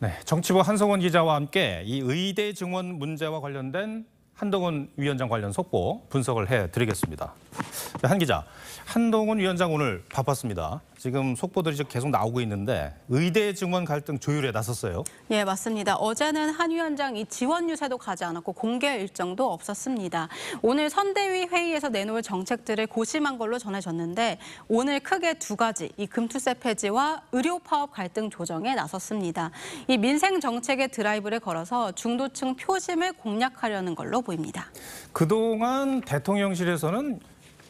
네, 정치부 한성원 기자와 함께 이 의대 증원 문제와 관련된 한동훈 위원장 관련 속보 분석을 해드리겠습니다. 한 기자, 한동훈 위원장 오늘 바빴습니다. 지금 속보들이 계속 나오고 있는데 의대 증원 갈등 조율에 나섰어요. 예, 맞습니다. 어제는 한 위원장 이 지원 유세도 가지 않았고 공개 일정도 없었습니다. 오늘 선대위 회의에서 내놓을 정책들을 고심한 걸로 전해졌는데 오늘 크게 두 가지, 이 금투세 폐지와 의료 파업 갈등 조정에 나섰습니다. 이 민생 정책의 드라이브를 걸어서 중도층 표심을 공략하려는 걸로 보입니다. 그동안 대통령실에서는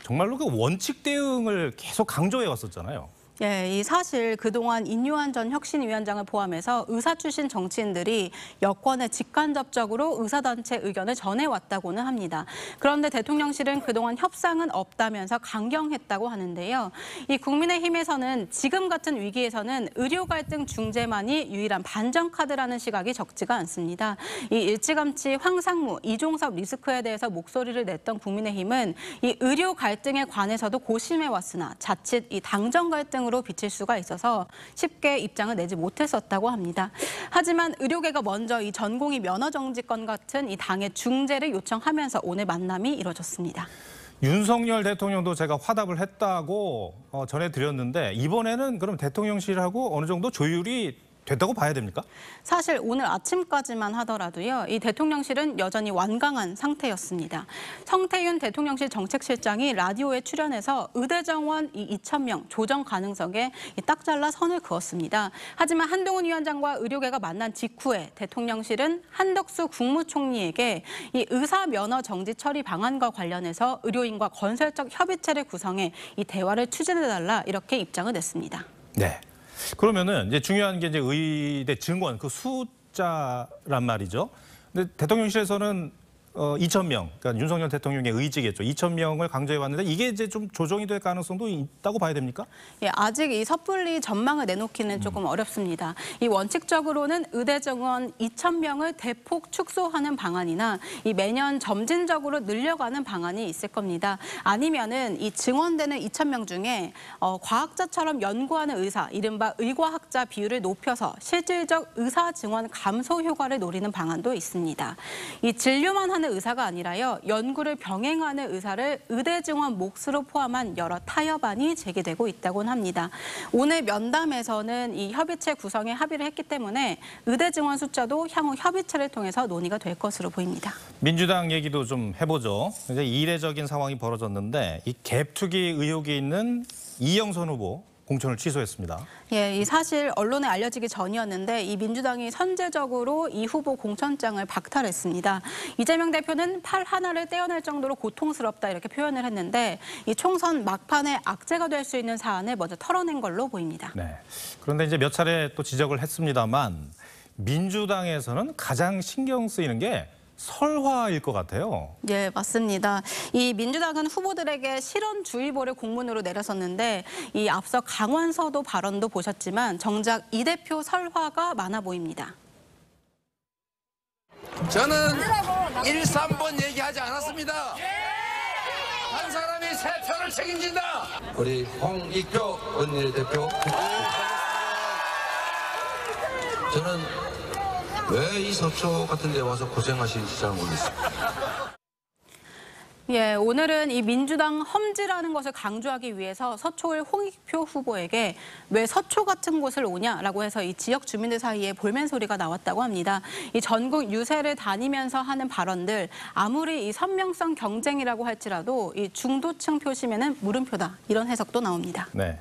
정말로 그 원칙 대응을 계속 강조해 왔었잖아요. 예, 이 사실 그동안 인유한 전 혁신위원장을 포함해서 의사 출신 정치인들이 여권에 직간접적으로 의사단체 의견을 전해왔다고는 합니다. 그런데 대통령실은 그동안 협상은 없다면서 강경했다고 하는데요. 이 국민의힘에서는 지금 같은 위기에서는 의료 갈등 중재만이 유일한 반전 카드라는 시각이 적지가 않습니다. 이 일찌감치 황상무, 이종섭 리스크에 대해서 목소리를 냈던 국민의힘은 이 의료 갈등에 관해서도 고심해왔으나 자칫 이 당정 갈등 으로 비칠 수가 있어서 쉽게 입장을 내지 못했었다고 합니다. 하지만 의료계가 먼저 이 전공의 면허 정지권 같은 이 당의 중재를 요청하면서 오늘 만남이 이뤄졌습니다. 윤석열 대통령도 제가 화답을 했다고 전해드렸는데 이번에는 그럼 대통령실하고 어느 정도 조율이 됐다고 봐야 됩니까? 사실 오늘 아침까지만 하더라도요. 이 대통령실은 여전히 완강한 상태였습니다. 성태윤 대통령실 정책실장이 라디오에 출연해서 의대 정원 2,000명 조정 가능성에 딱 잘라 선을 그었습니다. 하지만 한동훈 위원장과 의료계가 만난 직후에 대통령실은 한덕수 국무총리에게 이 의사 면허 정지 처리 방안과 관련해서 의료인과 건설적 협의체를 구성해 이 대화를 추진해달라 이렇게 입장을 냈습니다. 네. 그러면은 이제 중요한 게 이제 의대 증원 그 숫자란 말이죠. 근데 대통령실에서는 2,000명, 그러니까 윤석열 대통령의 의지겠죠. 2,000명을 강조해 왔는데 이게 이제 좀 조정이 될 가능성도 있다고 봐야 됩니까? 예, 아직 이 섣불리 전망을 내놓기는 조금 어렵습니다. 이 원칙적으로는 의대 정원 2,000명을 대폭 축소하는 방안이나 이 매년 점진적으로 늘려가는 방안이 있을 겁니다. 아니면은 이 증원되는 2,000명 중에 과학자처럼 연구하는 의사, 이른바 의과학자 비율을 높여서 실질적 의사 증원 감소 효과를 노리는 방안도 있습니다. 이 진료만 하는 의사가 아니라요. 연구를 병행하는 의사를 의대 증원 몫으로 포함한 여러 타협안이 제기되고 있다고는 합니다. 오늘 면담에서는 이 협의체 구성에 합의를 했기 때문에 의대 증원 숫자도 향후 협의체를 통해서 논의가 될 것으로 보입니다. 민주당 얘기도 좀 해보죠. 이제 이례적인 상황이 벌어졌는데 이 갭투기 의혹이 있는 이영선 후보 공천을 취소했습니다. 예, 이 사실 언론에 알려지기 전이었는데 이 민주당이 선제적으로 이 후보 공천장을 박탈했습니다. 이재명 대표는 팔 하나를 떼어낼 정도로 고통스럽다 이렇게 표현을 했는데 이 총선 막판에 악재가 될 수 있는 사안을 먼저 털어낸 걸로 보입니다. 네. 그런데 이제 몇 차례 또 지적을 했습니다만 민주당에서는 가장 신경 쓰이는 게 설화일 것 같아요. 네, 맞습니다. 이 민주당은 후보들에게 실언주의보를 공문으로 내렸었는데 이 앞서 강원서도 발언도 보셨지만 정작 이 대표 설화가 많아 보입니다. 저는 1, 3번 얘기하지 않았습니다. 한 사람이 세 표를 책임진다. 우리 홍익표 원내대표. 저는 왜 이 서초 같은 데 와서 고생하시는지 잘 모르겠습니다. 예, 오늘은 이 민주당 험지라는 것을 강조하기 위해서 서초을 홍익표 후보에게 왜 서초 같은 곳을 오냐라고 해서 이 지역 주민들 사이에 볼멘 소리가 나왔다고 합니다. 이 전국 유세를 다니면서 하는 발언들 아무리 이 선명성 경쟁이라고 할지라도 이 중도층 표심에는 물음표다 이런 해석도 나옵니다. 네.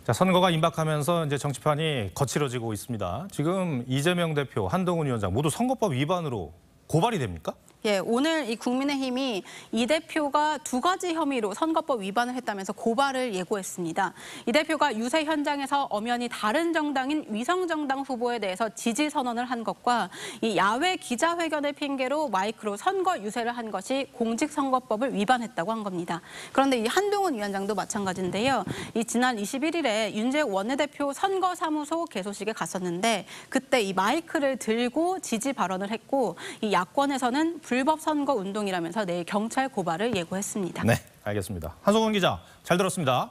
자, 선거가 임박하면서 이제 정치판이 거칠어지고 있습니다. 지금 이재명 대표, 한동훈 위원장 모두 선거법 위반으로 고발이 됩니까? 예, 오늘 이 국민의힘이 이 대표가 두 가지 혐의로 선거법 위반을 했다면서 고발을 예고했습니다. 이 대표가 유세 현장에서 엄연히 다른 정당인 위성정당 후보에 대해서 지지 선언을 한 것과 이 야외 기자회견을 핑계로 마이크로 선거 유세를 한 것이 공직선거법을 위반했다고 한 겁니다. 그런데 이 한동훈 위원장도 마찬가지인데요. 이 지난 21일에 윤재욱 원내대표 선거사무소 개소식에 갔었는데 그때 이 마이크를 들고 지지 발언을 했고 이 야권에서는 불법 선거 운동이라면서 내일 경찰 고발을 예고했습니다. 네, 알겠습니다. 한성원 기자, 잘 들었습니다.